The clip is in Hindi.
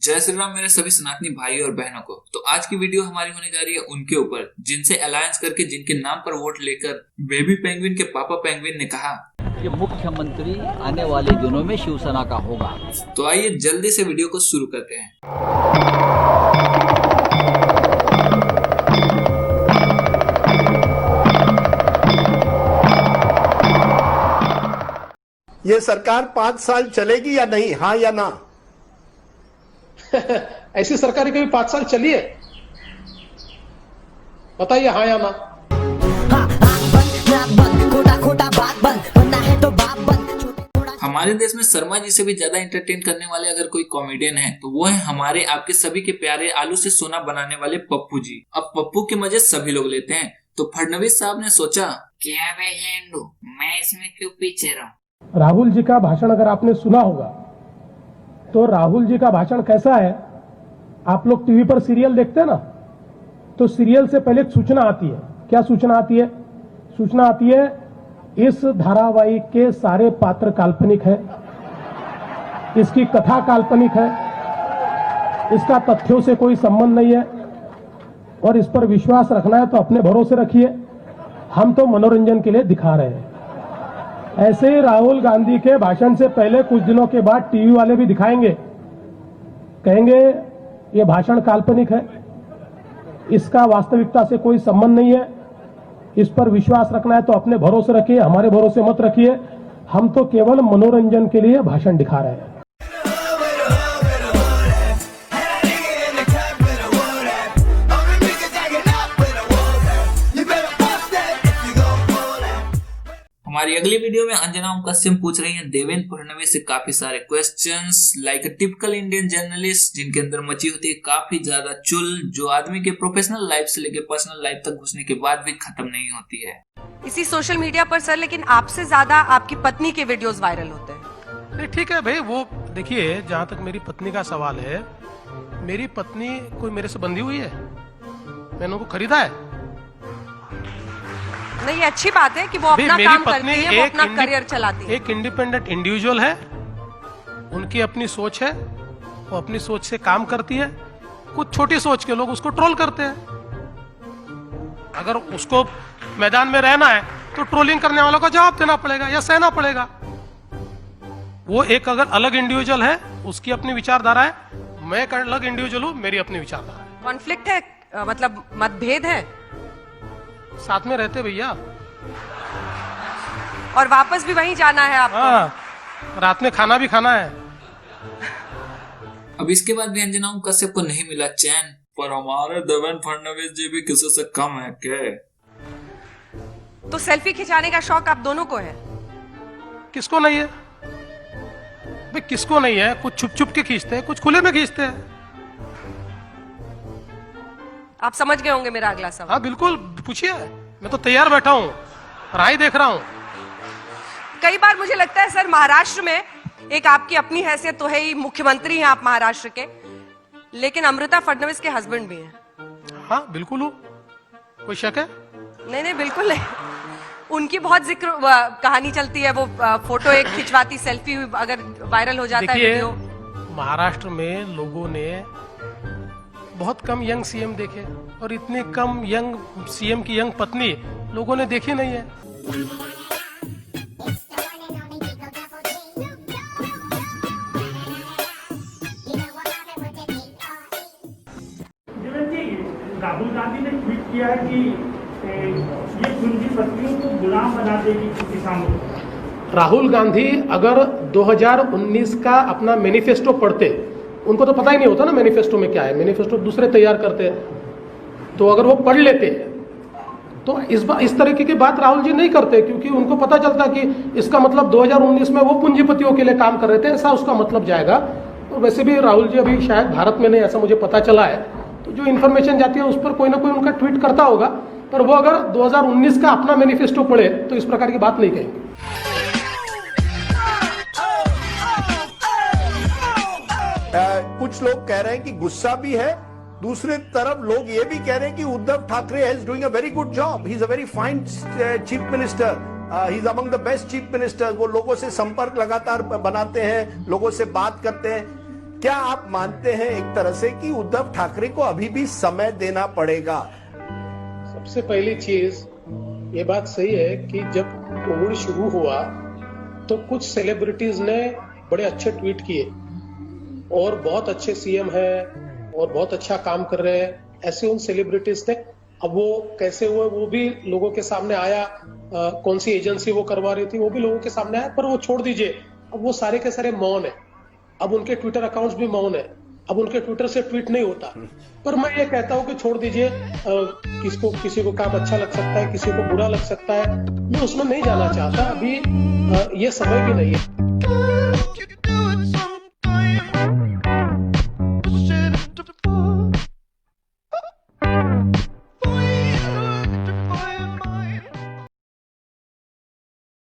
जय श्री राम मेरे सभी सनातनी भाई और बहनों को। तो आज की वीडियो हमारी होने जा रही है उनके ऊपर जिनसे अलायंस करके जिनके नाम पर वोट लेकर बेबी पेंगुइन के पापा पेंगुइन ने कहा ये मुख्यमंत्री आने वाले दिनों में शिवसेना का होगा। तो आइए जल्दी से वीडियो को शुरू करते हैं। ये सरकार 5 साल चलेगी या नहीं, हाँ या ना? ऐसी सरकार कभी 5 साल चली है? बताइए हाँ या ना। हमारे देश में शर्मा जी से भी ज्यादा एंटरटेन करने वाले अगर कोई कॉमेडियन है तो वो है हमारे आपके सभी के प्यारे आलू से सोना बनाने वाले पप्पू जी। अब पप्पू के मजे सभी लोग लेते हैं तो फडणवीस साहब ने सोचा क्या भाई हेंडू, मैं इसमें क्यों पीछे रहूं। राहुल जी का भाषण अगर आपने सुना होगा तो राहुल जी का भाषण कैसा है, आप लोग टीवी पर सीरियल देखते हैं ना, तो सीरियल से पहले एक सूचना आती है। क्या सूचना आती है? सूचना आती है इस धारावाहिक के सारे पात्र काल्पनिक है, इसकी कथा काल्पनिक है, इसका तथ्यों से कोई संबंध नहीं है और इस पर विश्वास रखना है तो अपने भरोसे रखिए, हम तो मनोरंजन के लिए दिखा रहे हैं। ऐसे ही राहुल गांधी के भाषण से पहले कुछ दिनों के बाद टीवी वाले भी दिखाएंगे, कहेंगे ये भाषण काल्पनिक है, इसका वास्तविकता से कोई संबंध नहीं है, इस पर विश्वास रखना है तो अपने भरोसे रखिए, हमारे भरोसे मत रखिए, हम तो केवल मनोरंजन के लिए भाषण दिखा रहे हैं। हमारी अगली वीडियो में अंजना ओम कश्यप पूछ रही हैं देवेंद्र फडणवीस से काफी सारे questions like a typical Indian journalist, जिनके अंदर मची होती है काफी ज्यादा चुल, जो आदमी के प्रोफेशनल लाइफ से लेकर पर्सनल लाइफ तक घुसने के बाद भी खत्म नहीं होती है इसी सोशल मीडिया पर सर। लेकिन आपसे ज्यादा आपकी पत्नी के वीडियोस वायरल होते हैं। नहीं ठीक है भाई, वो देखिए जहाँ तक मेरी पत्नी का सवाल है, मेरी पत्नी कोई मेरे से बंधी हुई है? मैंने उनको खरीदा है? नहीं, ये अच्छी बात है कि वो अपना काम करती है, वो अपना करियर चलाती है। एक इंडिपेंडेंट इंडिविजुअल है, उनकी अपनी सोच है, वो अपनी सोच से काम करती है। कुछ छोटी सोच के लोग उसको ट्रोल करते हैं। अगर उसको मैदान में रहना है तो ट्रोलिंग करने वालों का जवाब देना पड़ेगा या सहना पड़ेगा। वो एक अगर अलग इंडिविजुअल है, उसकी अपनी विचारधारा है, मैं एक अलग इंडिविजुअल हूं, मेरी अपनी विचारधारा है। कॉन्फ्लिक्ट है, मतलब मतभेद है, साथ में रहते भैया, और वापस भी वहीं जाना है आपको। हाँ, रात में खाना भी खाना है। अब इसके बाद भी अंजना ओम कश्यप को नहीं मिला चैन, पर हमारे देवेंद्र फडणवीस जी भी किसी से कम है क्या? तो सेल्फी खिंचाने का शौक आप दोनों को है? किसको नहीं है भाई, किसको नहीं है? कुछ छुप छुप के खींचते हैं, कुछ खुले में खींचते हैं। आप समझ गए होंगे मेरा अगला सवाल। हाँ बिल्कुल, पूछिए, मैं तो तैयार बैठा हूँ, राह ही देख रहा हूँ। कई बार मुझे लगता है सर, महाराष्ट्र में एक आपकी अपनी हैसियत तो है ही, मुख्यमंत्री हैं आप महाराष्ट्र के, लेकिन अमृता फडणवीस के हस्बैंड भी हैं। हाँ बिल्कुल हूँ, कोई शक है? नहीं नहीं बिल्कुल नहीं। उनकी बहुत जिक्र कहानी चलती है, वो फोटो एक खिंचवाती, सेल्फी अगर वायरल हो जाता है वीडियो। महाराष्ट्र में लोगों ने बहुत कम यंग सीएम देखे और इतने कम यंग सीएम की यंग पत्नी लोगों ने देखी नहीं है। राहुल गांधी ने ट्वीट किया है कि ये पूंजीपतियों को गुलाम बना देगी किसानों को। राहुल गांधी अगर 2019 का अपना मैनिफेस्टो पढ़ते, उनको तो पता ही नहीं होता ना मैनिफेस्टो में क्या है, मैनिफेस्टो दूसरे तैयार करते हैं, तो अगर वो पढ़ लेते तो इस तरीके की बात राहुल जी नहीं करते, क्योंकि उनको पता चलता कि इसका मतलब 2019 में वो पूंजीपतियों के लिए काम कर रहे थे, ऐसा उसका मतलब जाएगा। और वैसे भी राहुल जी अभी शायद भारत में नहीं, ऐसा मुझे पता चला है, तो जो इन्फॉर्मेशन जाती है उस पर कोई ना कोई उनका ट्वीट करता होगा, पर वो अगर 2019 का अपना मैनिफेस्टो पढ़े तो इस प्रकार की बात नहीं कहेंगे। कुछ लोग कह रहे हैं कि गुस्सा भी है, दूसरी तरफ लोग ये भी कह रहे हैं कि Uddhav Thackeray is doing a very good job, he is a very fine chief minister, he is among the best chief minister. वो लोगों से संपर्क लगातार बनाते हैं, लोगों से बात करते हैं। क्या आप मानते हैं एक तरह से कि उद्धव ठाकरे को अभी भी समय देना पड़ेगा? सबसे पहली चीज ये बात सही है कि जब कोविड शुरू हुआ तो कुछ सेलिब्रिटीज ने बड़े अच्छे ट्वीट किए और बहुत अच्छे सीएम हैं और बहुत अच्छा काम कर रहे हैं, ऐसे उन सेलिब्रिटीज ने। अब वो कैसे हुए वो भी लोगों के सामने आया, कौन सी एजेंसी वो करवा रही थी वो भी लोगों के सामने आया, पर वो छोड़ दीजिए, अब वो सारे के सारे मौन है। अब उनके ट्विटर अकाउंट्स भी मौन है, अब उनके ट्विटर से ट्वीट नहीं होता। पर मैं ये कहता हूं कि छोड़ दीजिए, किसी को काम अच्छा लग सकता है, किसी को बुरा लग सकता है, मैं उसमें नहीं जाना चाहता, अभी ये समय भी नहीं है।